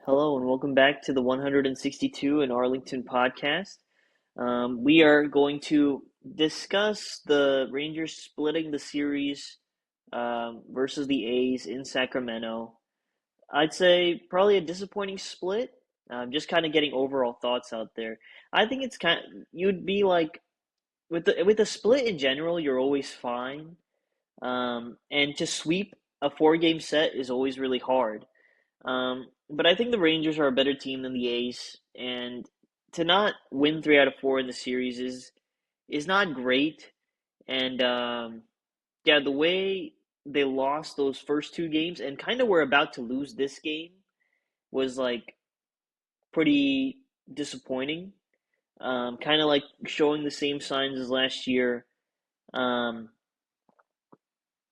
Hello and welcome back to the 162 in Arlington podcast. We are going to discuss the Rangers splitting the series versus the A's in Sacramento. I'd say probably a disappointing split. Just kind of getting overall thoughts out there. I think it's you'd be like with the split in general, you're always fine. And to sweep a four-game set is always really hard. But I think the Rangers are a better team than the A's, and to not win three out of four in the series is not great. And yeah, the way they lost those first two games and kind of were about to lose this game was like pretty disappointing. Kind of like showing the same signs as last year. Um,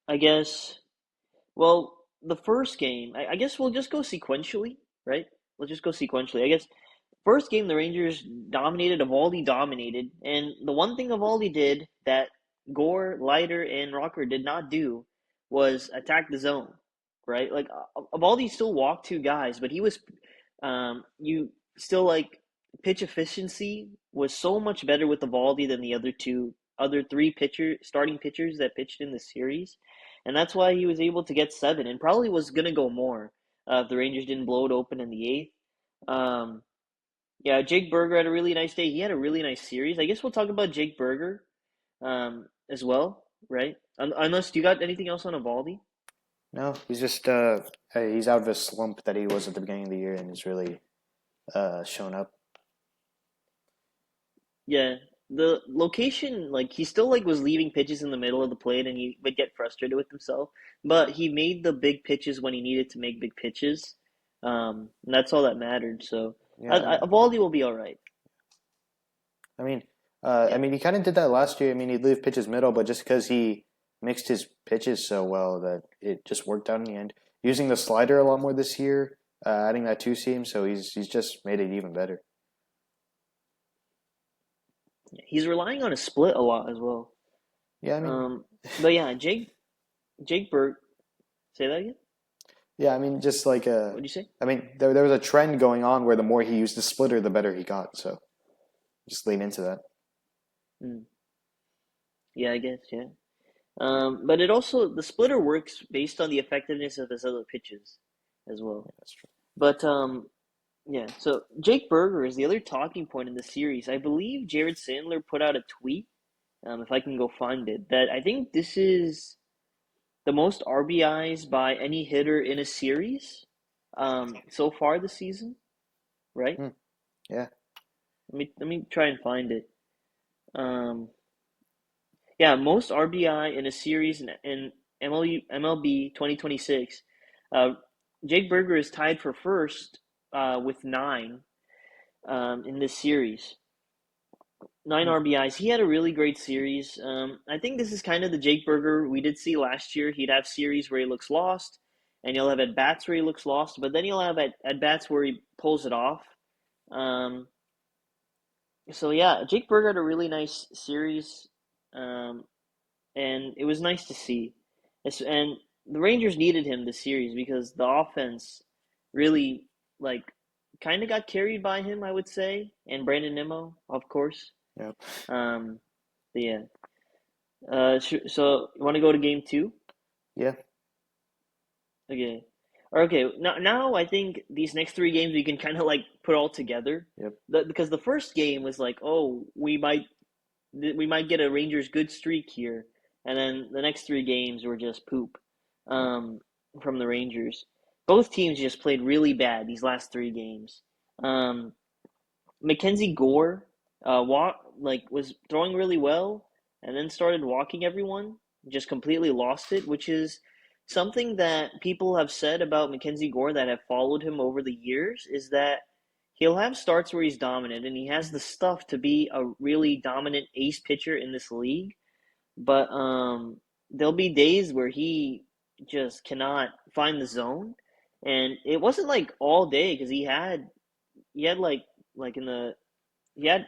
I guess. Well, the first game, I guess we'll just go sequentially, right? Let's just go sequentially. I guess first game the Rangers dominated, Evaldi dominated, and the one thing Evaldi did that Gore, Leiter, and Rocker did not do was attack the zone, right? Like Evaldi still walked two guys, but he was you still like pitch efficiency was so much better with Evaldi than the other three starting pitchers that pitched in the series, and that's why he was able to get seven, and probably was gonna go more if the Rangers didn't blow it open in the eighth. Um, yeah, Jake Berger had a really nice day. He had a really nice series. I guess we'll talk about Jake Berger as well, right? Unless you got anything else on Evaldi? No, he's just he's out of his slump that he was at the beginning of the year and has really shown up. Yeah, the location, like he still like was leaving pitches in the middle of the plate, and he would get frustrated with himself. But he made the big pitches when he needed to make big pitches, and that's all that mattered. So Yeah, Evaldi will be all right. I mean, Yeah, he kind of did that last year. I mean, he'd leave pitches middle, but just because he mixed his pitches so well that it just worked out in the end. Using the slider a lot more this year, adding that two seam, so he's just made it even better. he's relying on a split a lot as well. Yeah, I mean, Um, but yeah, Jake Berg, say that again. yeah, I mean, just like What'd you say? there was a trend going on where the more he used the splitter, the better he got. So just lean into that. Mm, yeah, I guess yeah. But it also the splitter works based on the effectiveness of his other pitches as well. Yeah, that's true. But yeah, so Jake Berger is the other talking point in the series. I believe Jared Sandler put out a tweet, if I can go find it, that I think this is the most RBIs by any hitter in a series, so far this season, right? Hmm, yeah, Let me try and find it. Um, yeah, most RBI in a series in MLB 2026. Uh, Jake Berger is tied for first with nine in this series. Nine hmm, RBIs. He had a really great series. I think this is kind of the Jake Berger we did see last year. He'd have series where he looks lost, and he'll have at bats where he looks lost, but then he'll have at bats where he pulls it off. Um, so yeah, Jake Berger had a really nice series, um, and it was nice to see. And the Rangers needed him this series because the offense really like kind of got carried by him, I would say, and Brandon Nimmo, of course. yeah, Um, but yeah. So you want to go to game two? yeah. Okay. Okay. Now I think these next three games we can kind of like put all together. Yep. Because the first game was like, oh, we might get a Rangers good streak here, and then the next three games were just poop, um, from the Rangers. Both teams just played really bad these last three games. Um, Mackenzie Gore, was throwing really well, and then started walking everyone. Just completely lost it, which is something that people have said about Mackenzie Gore that have followed him over the years. Is that he'll have starts where he's dominant, and he has the stuff to be a really dominant ace pitcher in this league. But there'll be days where he just cannot find the zone, and it wasn't like all day because he had like in the he had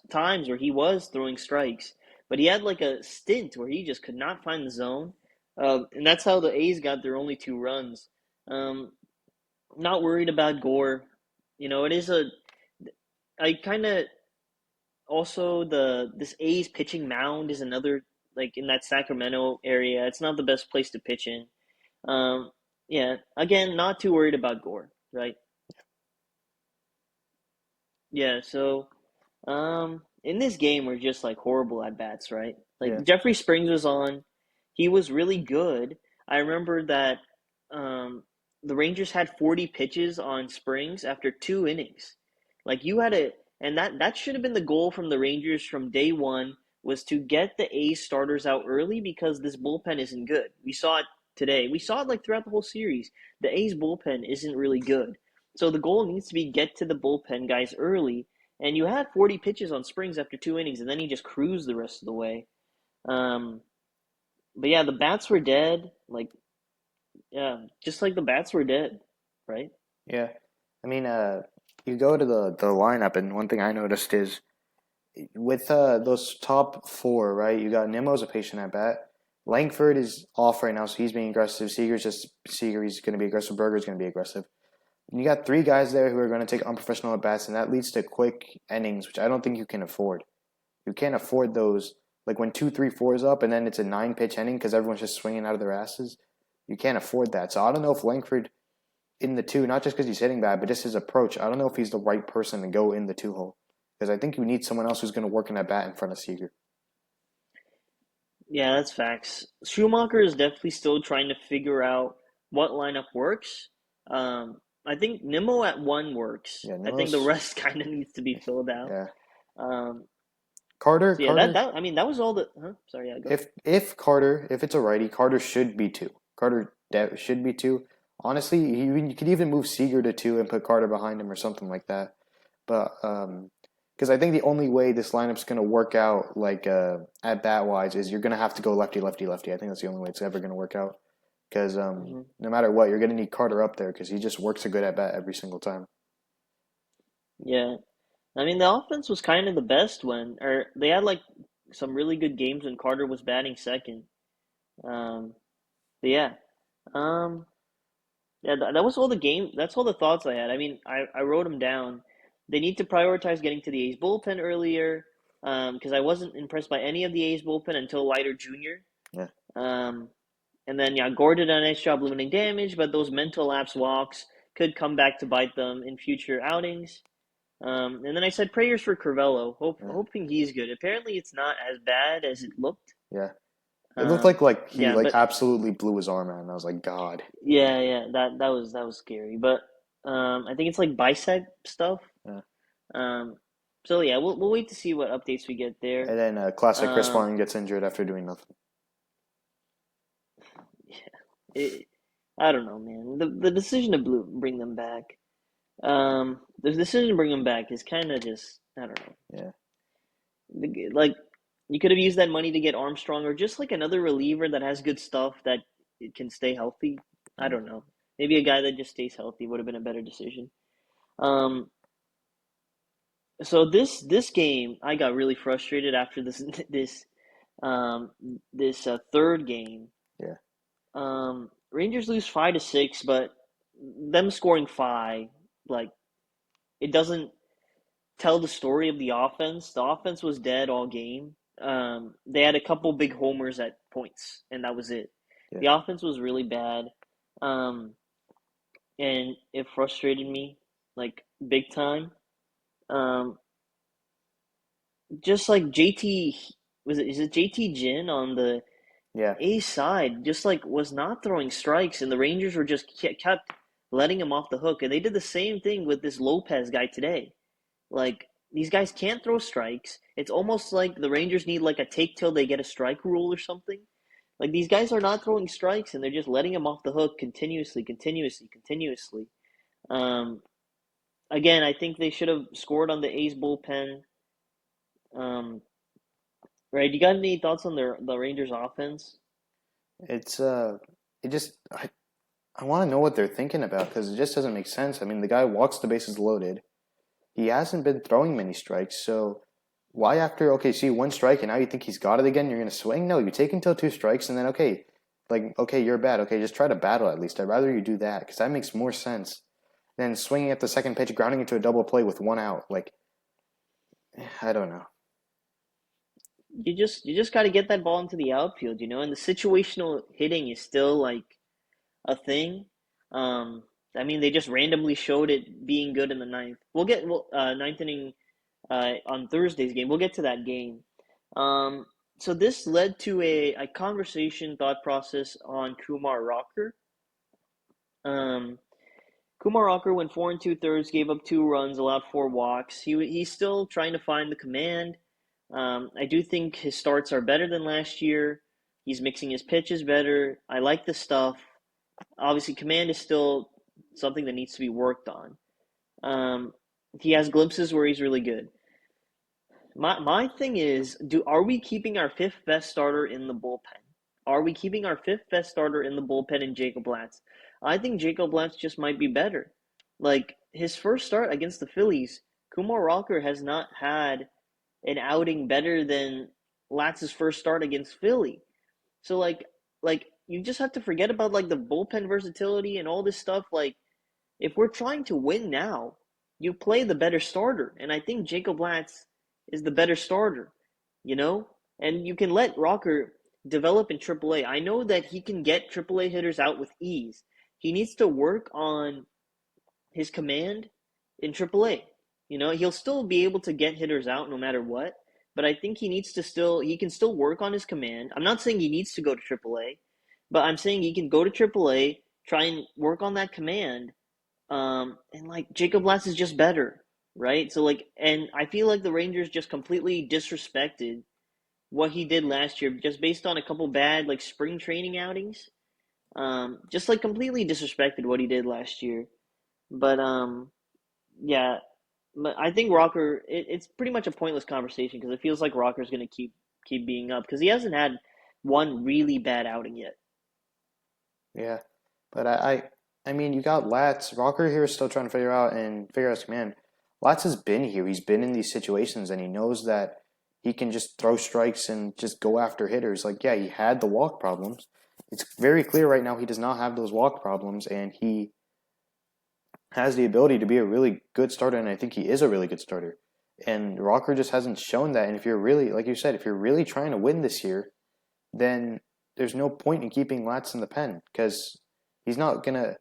times where he was throwing strikes, but he had like a stint where he just could not find the zone, and that's how the A's got their only two runs. Um, Not worried about Gore. It is a. I kind of also the this A's pitching mound is another like in that Sacramento area. It's not the best place to pitch in. Um, yeah. Again, not too worried about Gore, right? Yeah. So in this game, we're just like horrible at bats, right? Yeah, Like Jeffrey Springs was on, he was really good. I remember that um, the Rangers had 40 pitches on Springs after 2 innings. Like you had a, and that should have been the goal from the Rangers from day one was to get the A's starters out early because this bullpen isn't good. We saw it today. We saw it like throughout the whole series. The A's bullpen isn't really good. So the goal needs to be get to the bullpen guys early and you had 40 pitches on Springs after 2 innings, and then he just cruised the rest of the way. Um, but yeah, the bats were dead. Like, yeah, just like the bats were dead, right? yeah. I mean, you go to the lineup, and one thing I noticed is with those top four, right? You got Nimmo's a patient at bat. Langford is off right now, so he's being aggressive. Seager. He's going to be aggressive. Berger's going to be aggressive. And you got three guys there who are going to take unprofessional at bats, and that leads to quick innings, which I don't think you can afford. You can't afford those. Like when 2, 3, 4 is up, and then it's a 9 pitch inning because everyone's just swinging out of their asses. You can't afford that. So I don't know if Langford in the two, not just because he's hitting bad, but just his approach. I don't know if he's the right person to go in the two hole because I think you need someone else who's going to work in that bat in front of Seager. Yeah, that's facts. Schumacher is definitely still trying to figure out what lineup works. I think Nimmo at one works. Yeah, I think the Nimmo's. rest kind of needs to be filled out. Yeah, Um, Carter. so yeah, that Carter. that I mean that was all the. Huh? Sorry, yeah, go. If it's a righty, Carter should be two. Should be two. Honestly, you could even move Seager to two and put Carter behind him or something like that. But because I think the only way this lineup's going to work out, like at bat wise, is you're going to have to go lefty, lefty, lefty. I think that's the only way it's ever going to work out. Because Hmm. no matter what, you're going to need Carter up there because he just works a good at bat every single time. Yeah, I mean the offense was kind of the best when, or they had like some really good games when Carter was batting second. Um, but yeah, um, yeah, that was all the game. That's all the thoughts I had. I mean, I wrote them down. They need to prioritize getting to the A's bullpen earlier, because I wasn't impressed by any of the A's bullpen until Leiter Jr. Yeah, Um, and then yeah, Gore did a nice job limiting damage, but those mental lapse walks could come back to bite them in future outings. And then I said prayers for Curvelo, yeah, hoping he's good. Apparently, it's not as bad as it looked. yeah. It looked Um, like he yeah, like but absolutely blew his arm out, and I was like, God. yeah, that was scary. But I think it's like bicep stuff. Yeah. Um, so yeah, we'll wait to see what updates we get there. And then classic Chris Um, Martin gets injured after doing nothing. yeah, it, I don't know, man. The decision to bring them back, the decision to bring them back is kind of just I don't know. Yeah. Like you could have used that money to get Armstrong or just like another reliever that has good stuff that it can stay healthy. I Yeah. don't know. Maybe a guy that just stays healthy would have been a better decision. Um, so this game, I got really frustrated after this um third game. Yeah. Rangers lose 5-6, but them scoring five, like it doesn't tell the story of the offense. The offense was dead all game. They had a couple big homers at points, and that was it. Yeah. The offense was really bad, um, and it frustrated me like big time. Um, just like JT was it? Is it JT Jin on the Yeah. A side? Just like was not throwing strikes, and the Rangers were just kept letting him off the hook, and they did the same thing with this Lopez guy today. Like these guys can't throw strikes. It's almost like the Rangers need like a take till they get a strike rule or something. Like these guys are not throwing strikes and they're just letting him off the hook continuously, continuously, continuously. Um, Again, I think they should have scored on the A's bullpen. Um, right? You got any thoughts on the Rangers offense? It's it just I want to know what they're thinking about because it just doesn't make sense. I mean, the guy walks the bases loaded. He hasn't been throwing many strikes, so why after okay, see one strike and now you think he's got it again? You're gonna swing? No, you take until 2 strikes and then okay, like okay, you're bad. Okay, just try to battle at least. I'd rather you do that because that makes more sense then swinging at the second pitch, grounding into a double play with one out. Like, I don't know. You just got to get that ball into the outfield, and the situational hitting is still like a thing. Um, I mean, they just randomly showed it being good in the ninth. Ninth inning on Thursday's game. We'll get to that game. Um, so this led to a conversation thought process on Kumar Rocker. Um, Kumar Rocker went 4 and 2/3, gave up 2 runs, allowed 4 walks. He's still trying to find the command. I do think his starts are better than last year. He's mixing his pitches better. I like the stuff. Obviously, command is still something that needs to be worked on. Um, he has glimpses where he's really good. My thing is, are we keeping our fifth best starter in the bullpen? Are we keeping our fifth best starter in the bullpen in Jacob Latz? I think Jacob Latz just might be better. Like his first start against the Phillies, Kumar Rocker has not had an outing better than Latz's first start against Philly. So like you just have to forget about like the bullpen versatility and all this stuff. Like if we're trying to win now, you play the better starter. And I think Jacob Latz is the better starter, you know? And you can let Rocker develop in AAA. I know that he can get AAA hitters out with ease. He needs to work on his command in AAA. He'll still be able to get hitters out no matter what, but I think he can still work on his command. I'm not saying he needs to go to AAA, but I'm saying he can go to AAA, try and work on that command, and like Jacob Lass is just better, right? So like, and I feel like the Rangers just completely disrespected what he did last year, just based on a couple bad like spring training outings. Just like completely disrespected what he did last year. But yeah, but I think Rocker, it's pretty much a pointless conversation because it feels like Rocker's gonna keep being up because he hasn't had one really bad outing yet. Yeah, but I mean, you got Latz. Rocker here is still trying to figure out his command. Latz has been here. He's been in these situations, and he knows that he can just throw strikes and just go after hitters. Like, yeah, he had the walk problems. It's very clear right now he does not have those walk problems, and he has the ability to be a really good starter, and I think he is a really good starter. And Rocker just hasn't shown that. And if you're really, like you said, if you're really trying to win this year, then there's no point in keeping Latz in the pen because he's not gonna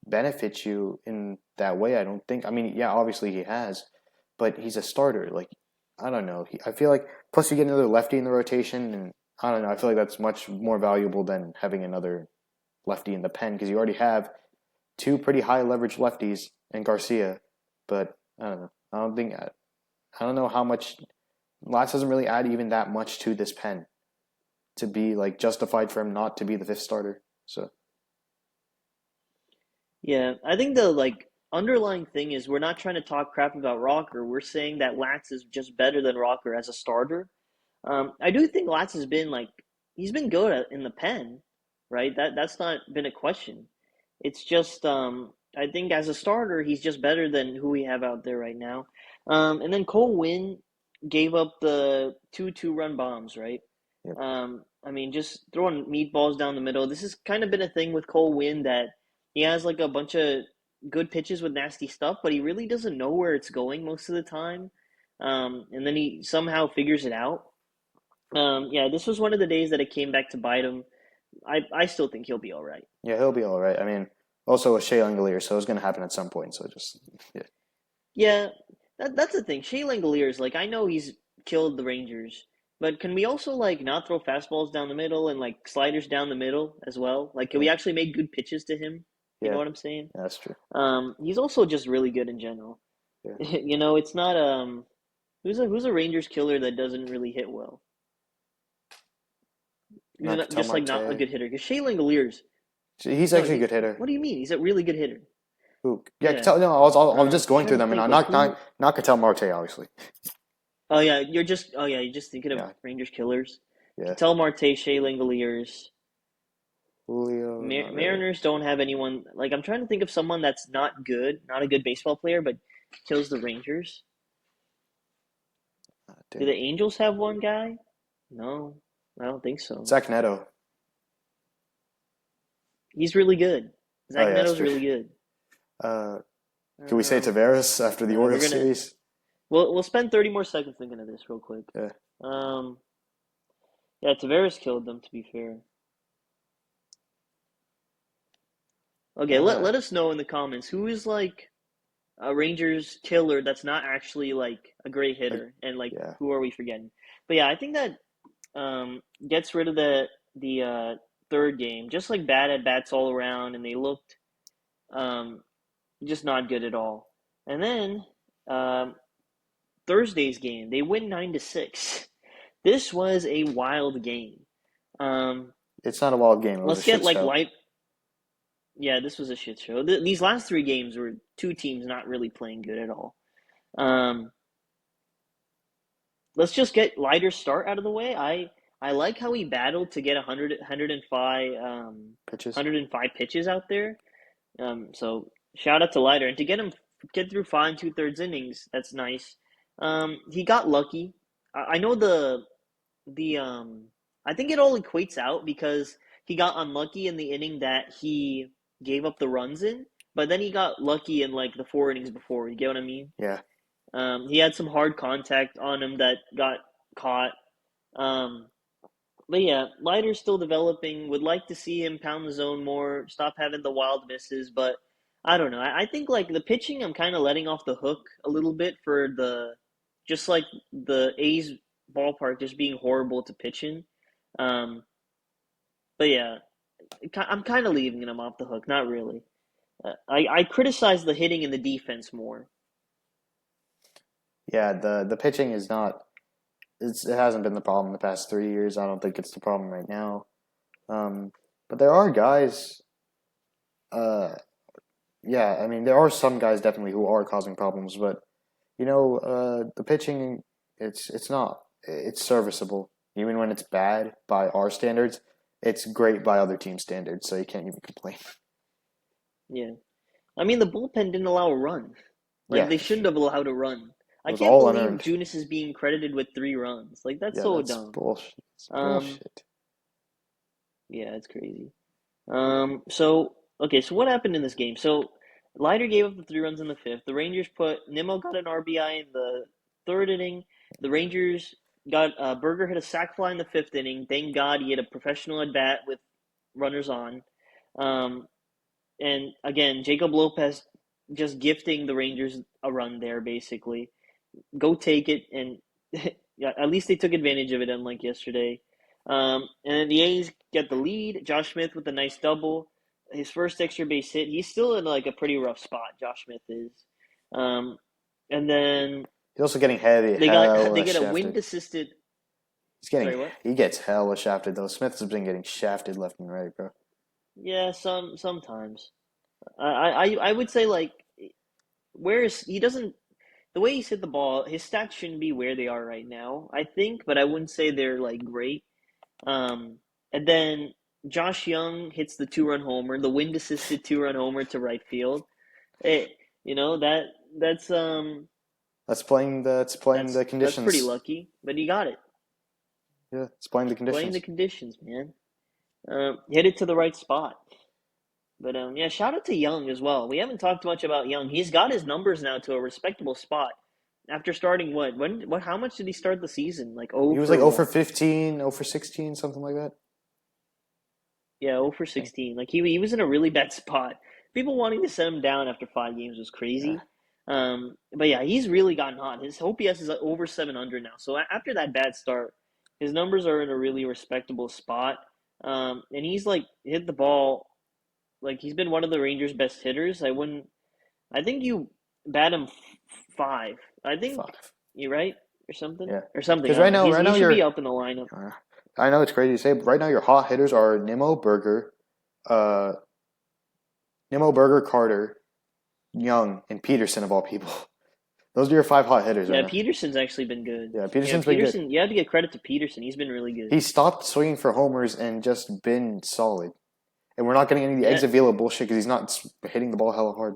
benefit you in that way. I don't think. I mean, yeah, obviously he has, but he's a starter. Like, I don't know. I feel like plus you get another lefty in the rotation, and I don't know. I feel like that's much more valuable than having another lefty in the pen because you already have two pretty high leverage lefties and Garcia. But I don't know. I don't know how much. Latz doesn't really add even that much to this pen to be like justified for him not to be the fifth starter. So Yeah, I think the like underlying thing is we're not trying to talk crap about Rocker. We're saying that Latz is just better than Rocker as a starter. I do think Latz has been like he's been good in the pen, right? That's not been a question. It's just I think as a starter he's just better than who we have out there right now. And then Cole Winn gave up the two run bombs, right? yep. I mean, just throwing meatballs down the middle. This has kind of been a thing with Cole Winn that he has like a bunch of good pitches with nasty stuff, but he really doesn't know where it's going most of the time. And then he somehow figures it out. Yeah, this was one of the days that it came back to bite him. I still think he'll be all right. Yeah, he'll be all right. I mean, also a Shea Langolier, so it's going to happen at some point. So just yeah, Yeah, that's the thing. Shea Langoliers, like I know he's killed the Rangers, but can we also like not throw fastballs down the middle and like sliders down the middle as well? Like, can yeah, we actually make good pitches to him? You know yeah, what I'm saying? that's true. He's also just really good in general. Yeah, It's not who's a Rangers killer that doesn't really hit well. He's not, Ketel just like not a Marte. good hitter. Because Shea Langoliers, He's no, actually a good hitter. what do you mean? He's a really good hitter. Who? Yeah, Yeah. Ketel. No, I was just going through Trying to them, and think I'm like who. not Ketel Marte, obviously. You're just thinking of Yeah, Rangers killers. yeah. Ketel Marte, Shea Langoliers. Julio, not really. Mariners don't have anyone. Like I'm trying to think of someone that's not good, not a good baseball player, but kills the Rangers. Do Dang. the Angels have one guy? No, I don't think so. Zach Neto. He's really good. Oh Zach yeah, that's Neto's true. really good. Can we say Um, Tavares after the we're Orioles gonna series? we'll spend 30 more seconds thinking of this real quick. Yeah. Um, yeah, Tavares killed them. To be fair. Okay, Uh, let us know in the comments who is like a Rangers killer that's not actually like a great like, hitter, and like yeah. who are we forgetting? But yeah, I think that gets rid of the third game. Just like bad at bats all around, and they looked um, just not good at all. And then um, Thursday's game, they win 9-6. This was a wild game. Um, It's not a wild game. It was a let's get shit like show. light. Yeah, this was a shit show. These last three games were two teams not really playing good at all. Um, let's just get lighter start out of the way. I like how he battled to get Pitches. 105 pitches out there. So shout out to Leiter, and to get through 5 and 2/3 innings, that's nice. He got lucky. I know the I think it all equates out because he got unlucky in the inning that he gave up the runs in, but then he got lucky in like the 4 innings before. You get what I mean? Yeah. He had some hard contact on him that got caught. Um, but yeah, Leiter's still developing. Would like to see him pound the zone more, stop having the wild misses. But I don't know. I think like the pitching, I'm kind of letting off the hook a little bit for just like the A's ballpark just being horrible to pitch in. Um, but yeah, I'm kind of leaving him off the hook. Not really. I criticize the hitting and the defense more. Yeah. The pitching is not. It hasn't been the problem the past 3 years. I don't think it's the problem right now. Um, but there are guys. Uh, yeah. I mean, there are some guys definitely who are causing problems, but the pitching, it's not. It's serviceable. Even when it's bad by our standards, it's great by other team standards. So you can't even complain. Yeah. I mean, the bullpen didn't allow a run. Like Yeah, they shouldn't have allowed a run. it I was can't all believe unearned. Junis is being credited with 3 runs. Like that's Yeah, so that's dumb. bullshit. It's Um, bullshit. yeah, it's crazy. So okay, so what happened in this game? So Leiter gave up the 3 runs in the fifth. The Rangers put Nimmo got an RBI in the third inning. The Rangers got Berger hit a sac fly in the fifth inning. Thank God he had a professional at bat with runners on. Um, and again, Jacob Lopez just gifting the Rangers a run there, basically. Go take it, and yeah, at least they took advantage of it, unlike yesterday. And then the A's get the lead. Josh Smith with a nice double, his first extra base hit. He's still in like a pretty rough spot. Josh Smith is, um, and then He's also getting heavy, they hella get a wind shafted. assisted. He's getting Sorry, what? he gets hella shafted though. Smith has been getting shafted left and right, bro. Yeah, sometimes. I would say like where is he doesn't the way he's hit the ball, his stats shouldn't be where they are right now, I think, but I wouldn't say they're like great. And then Josh Young hits the 2 run homer, the wind assisted 2 run homer to right field. It, you know That's playing the that's pretty conditions. lucky, but he got it. Yeah, it's playing the Playing the conditions. conditions, man. Hit it to the right spot. But yeah, shout out to Young as well. We haven't talked much about Young. He's got his numbers now to a respectable spot after starting what? What? How much did he start the season? Like He oh was like for 0 for what? 15, 0 for 16, something like that. Yeah, oh for I think. 16. Like he was in a really bad spot. People wanting to set him down after 5 games was Yeah. crazy. But yeah, he's really gotten hot. His OPS is over 700 now. So after that bad start, his numbers are in a really respectable spot. And he's like hit the ball like he's been one of the Rangers' best hitters. I wouldn't. I think you bat him 5. I think Five. you're right or something Yeah. or something. Because I don't right know. now, He should be up in the lineup. uh, I know it's crazy to say, but right now your hot hitters are uh, Nimmo, Berger, Carter, Young, and Peterson of all people. Those are your five hot hitters right Yeah, now. Peterson's actually been good. Yeah, Yeah, Peterson's been good. Peterson. You have to get credit to Peterson. He's been really good. He stopped swinging for homers and just been solid. And we're not getting any of the Yeah, exit velo bullshit because he's not hitting the ball hella hard.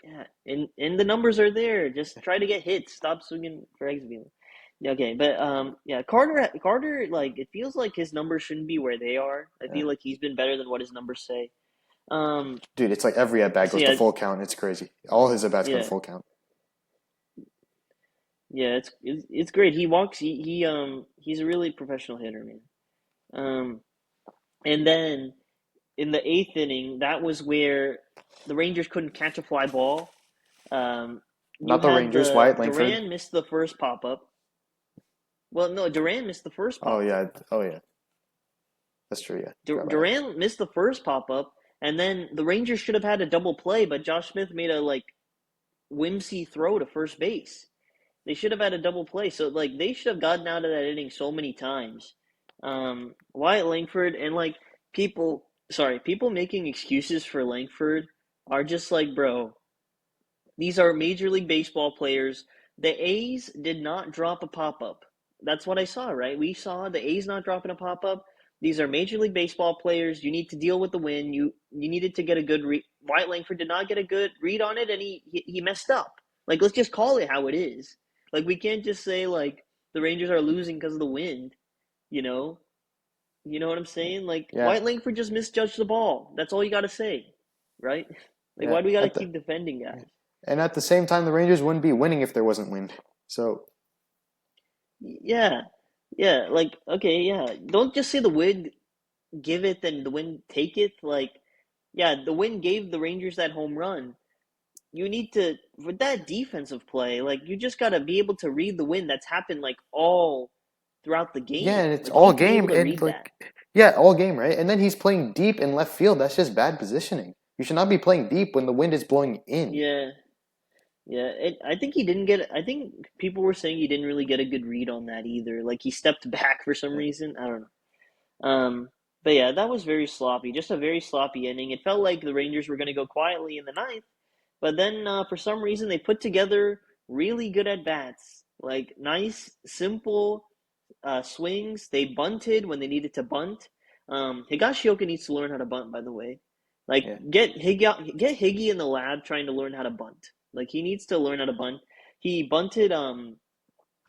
yeah, and the numbers are there. Just try to get hits. Stop swinging for exit. Yeah, okay, but yeah, Carter, like it feels like his numbers shouldn't be where they are. I Yeah. feel like he's been better than what his numbers say. Dude, it's like every at bat so goes to yeah, full count. It's crazy. All his at bats go to yeah, full count. yeah. It's great. He walks. He's a really professional hitter, man. Um, and then in the eighth inning, that was where the Rangers couldn't catch a fly ball. You Not the had Rangers. the Wyatt Langford. Duran missed the first pop up. Well, no, Duran missed the first Oh pop up. yeah. Oh yeah. That's true. Yeah. Forgot about that. Duran missed the first pop up, and then the Rangers should have had a double play, but Josh Smith made a like whimsy throw to first base. They should have had a double play, so like they should have gotten out of that inning so many times. Wyatt Langford and like people making excuses for Langford are just like, bro, these are Major League Baseball players. The A's did not drop a pop up. That's what I saw, right? We saw the A's not dropping a pop up. These are Major League Baseball players. You need to deal with the win. You needed to get a good read. Wyatt Langford did not get a good read on it, and he messed up. Like, let's just call it how it is. Like, we can't just say like the Rangers are losing because of the wind. You know, you know what I'm saying? Like Yeah. Wyatt Langford just misjudged the ball. That's all you got to say, right? Like, Yeah. why do we got to keep defending guys? And at the same time, the Rangers wouldn't be winning if there wasn't wind. So Yeah, yeah, like okay, yeah. Don't just say the wind give it and the wind take it. Like, yeah, the wind gave the Rangers that home run. You need to with that defensive play, like you just gotta be able to read the wind. That's happened like all throughout the yeah, game. and it's Like you all need to be able game to and read that. like yeah, all game, right? And then he's playing deep in left field. That's just bad positioning. You should not be playing deep when the wind is blowing in. Yeah, yeah. I think he didn't get. I think people were saying he didn't really get a good read on that either. Like he stepped back for some Yeah. reason. I don't know. But yeah, that was very sloppy. Just a very sloppy ending. It felt like the Rangers were going to go quietly in the ninth, but then for some reason they put together really good at bats, like nice, simple swings. They bunted when they needed to bunt. Higashioka needs to learn how to bunt, by the way. Like Yeah. get Higgy in the lab trying to learn how to bunt. Like he needs to learn how to bunt. He bunted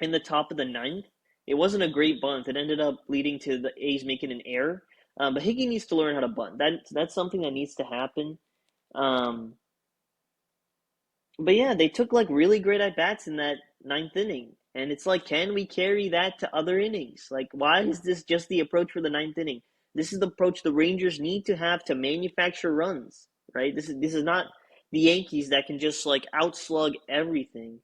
in the top of the ninth. It wasn't a great bunt. It ended up leading to the A's making an error. But Higgy needs to learn how to bunt. That's something that needs to happen. Um, but yeah, they took like really great at bats in that ninth inning. And it's like, can we carry that to other innings? Like, why is this just the approach for the ninth inning? This is the approach the Rangers need to have to manufacture runs, right? This is not the Yankees that can just like outslug everything.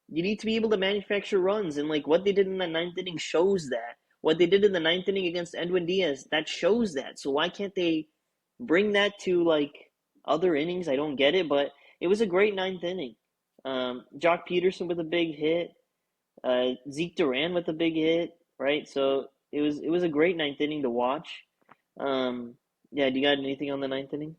You need to be able to manufacture runs, and like what they did in the ninth inning shows that. What they did in the ninth inning against Edwin Diaz, that shows that. So why can't they bring that to like other innings? I don't get it, but it was a great ninth inning. Jock Peterson with a big hit, Zeke Duran with a big hit, right? So it was a great ninth inning to watch. Um, yeah, do you got anything on the ninth inning?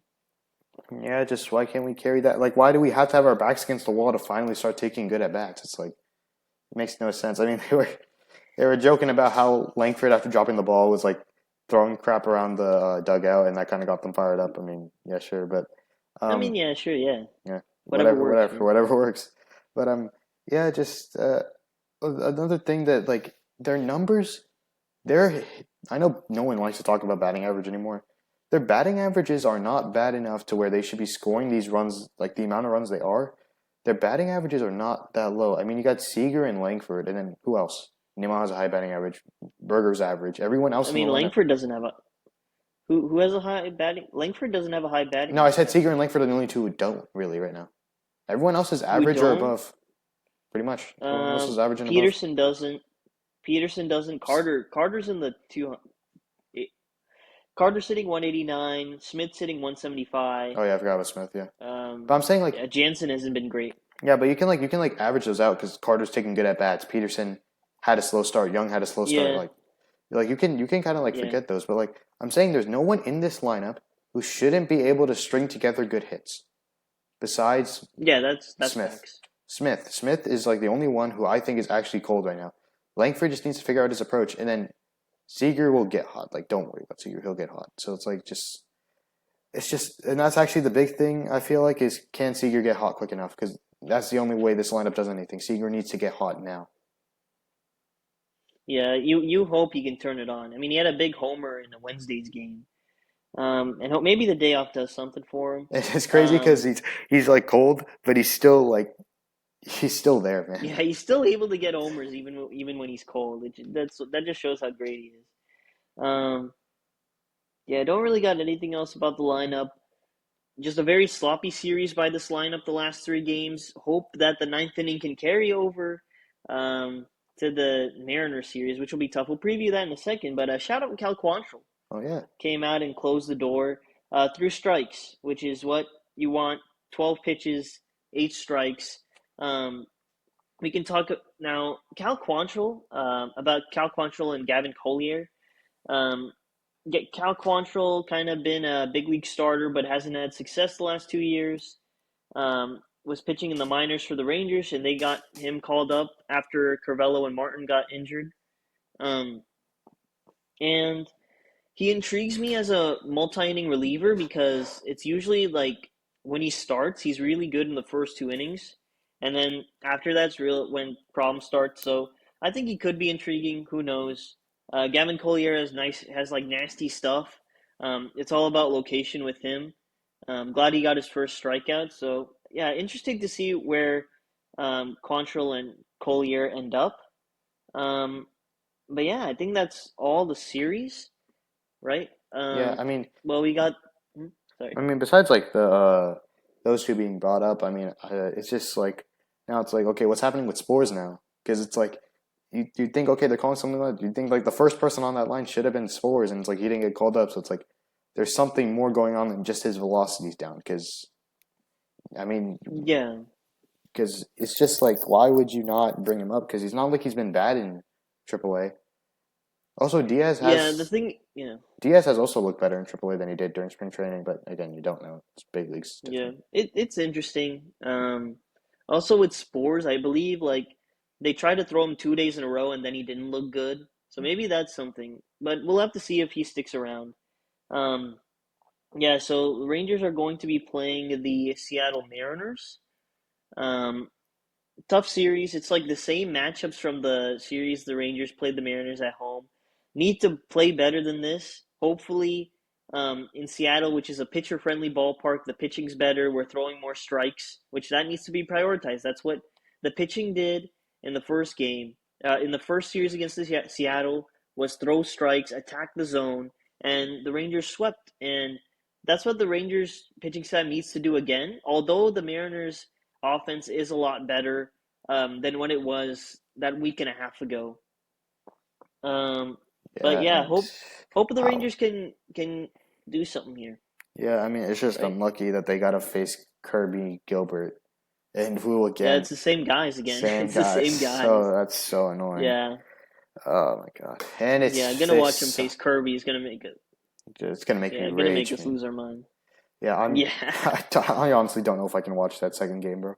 Yeah, just why can't we carry that? Like, why do we have to have our backs against the wall to finally start taking good at bats? It's like it makes no sense. I mean, they were joking about how Langford after dropping the ball was like throwing crap around the dugout, and that kind of got them fired up. I mean, yeah, sure, but I mean, um, yeah, sure, yeah, yeah, whatever whatever, works, whatever, man. whatever works. But yeah, just another thing that like their numbers, they're I know no one likes to talk about batting average anymore. Their batting averages are not bad enough to where they should be scoring these runs, like the amount of runs they are. Their batting averages are not that low. I mean, you got Seager and Langford, and then who else? Nima has a high batting average. Berger's average. Everyone I else in the mean, lineup. Langford doesn't have a who has a high batting. Langford doesn't have a high batting No, I said average. Seager and Langford are the only two who don't really right now. Everyone else is Who average or don't? above, pretty much. Everyone else is average and above. Peterson doesn't. Peterson doesn't. Carter's in the 200. Carter's sitting 189. Smith sitting 175. Oh yeah, I forgot about Smith. Yeah, but I'm saying like Yeah, Jansen hasn't been great. yeah, but you can like average those out because Carter's taking good at bats. Peterson had a slow start. Young had a slow start. Yeah, Like you can kind of like yeah, forget those, but like I'm saying, there's no one in this lineup who shouldn't be able to string together good hits besides yeah. That's Smith. facts. Smith is like the only one who I think is actually cold right now. Langford just needs to figure out his approach, and then Seager will get hot. Like don't worry about Seager, he'll get hot. So it's like and that's actually the big thing I feel like is can Seager get hot quick enough? Because that's the only way this lineup does anything. Seager needs to get hot now. Yeah, you hope he can turn it on. I mean, he had a big homer in the Wednesday's game. And hope maybe the day off does something for him. It's crazy because Um, he's like cold, but he's still there, man. yeah, he's still able to get homers even when he's cold. That just shows how great he is. Um, yeah, I don't really got anything else about the lineup. Just a very sloppy series by this lineup the last three games. Hope that the ninth inning can carry over um, to the Mariners series, which will be tough. We'll preview that in a second. But shout out to Cal Quantrill. Oh yeah, Came out and closed the door through strikes, which is what you want. 12 pitches, 8 strikes. Um, we can talk now Cal Quantrill about Cal Quantrill and Gavin Collier. Um, get Cal Quantrill kind of been a big league starter, but hasn't had success the last 2 years. Was pitching in the minors for the Rangers, and they got him called up after Carvello and Martin got injured. Um, and he intrigues me as a multi-inning reliever because it's usually like when he starts, he's really good in the first 2 innings, and then after that's real when problems start. So I think he could be intriguing. Who knows? Gavin Collier has like nasty stuff. It's all about location with him. Glad he got his first strikeout. So yeah, interesting to see where Quantrill and Collier end up. Um, but yeah, I think that's all the series, right? yeah. Well, we got. Sorry. Besides like the those two being brought up, it's just like now it's like okay, what's happening with Spores now? Because it's like you think okay, they're calling something like you think like the first person on that line should have been Spores, and it's like he didn't get called up, so it's like there's something more going on than just his velocity's down. I mean, Yeah, because it's just like why would you not bring him up? Because he's not like he's been bad in AAA. Also, yeah. The thing, yeah, Diaz has also looked better in AAA than he did during spring training, but again, you don't know. It's big leagues, it's yeah. different. It's interesting. Also with Spores, I believe like they tried to throw him 2 days in a row and then he didn't look good. So maybe that's something. But we'll have to see if he sticks around. Um, yeah. So the Rangers are going to be playing the Seattle Mariners. Um, Tough series. It's like the same matchups from the series the Rangers played the Mariners at home. Need to play better than this. Hopefully, in Seattle, which is a pitcher-friendly ballpark, the pitching's better. We're throwing more strikes, which that needs to be prioritized. That's what the pitching did in the first game. In the first series against the Seattle was throw strikes, attack the zone, and the Rangers swept. And that's what the Rangers pitching staff needs to do again. Although the Mariners offense is a lot better than what it was that week and a half ago. Um, but Yeah, yeah, and hope the how? Rangers can do something here, Yeah, it's just right? unlucky that they got to face Kirby Gilbert and Wu Yeah, again. it's the same guys again. Same It's the guy. same guys. So that's so annoying. Yeah, Oh my God. And yeah. Gonna watch him face Kirby is gonna make it. it's gonna make me Yeah, gonna make rage, us man. lose our mind. Yeah, Yeah, I honestly don't know if I can watch that second game, bro.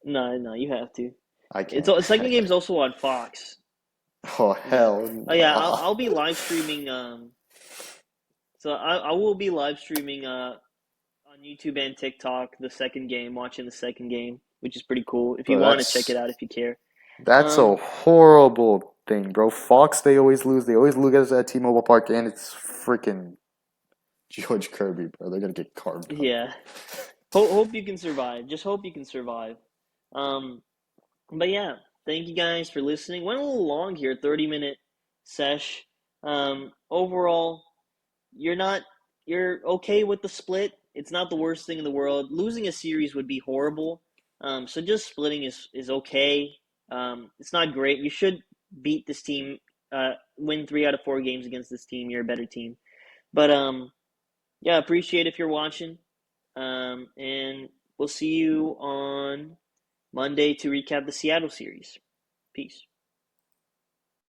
no, no, you have to. I It's can't. second game's also on Fox. Oh Yeah. hell Oh yeah, no. I'll be live streaming. So I will be live streaming. On YouTube and TikTok the second game, watching the second game, which is pretty cool. If you Bro, want to check it out, if you care. that's a Um, horrible thing, bro. Fox, they always lose. They always lose at T-Mobile Park, and it's freaking George Kirby, bro. They're gonna get carved up. yeah. Hope you can survive. Just hope you can survive. Um, but yeah, thank you guys for listening. Went a little long here, 30-minute sesh. Overall, you're not you're okay with the split. It's not the worst thing in the world. Losing a series would be horrible. So just splitting is okay. It's not great. You should beat this team. Win 3 out of 4 games against this team. You're a better team. But yeah, appreciate if you're watching. And we'll see you on Monday to recap the Seattle series. Peace.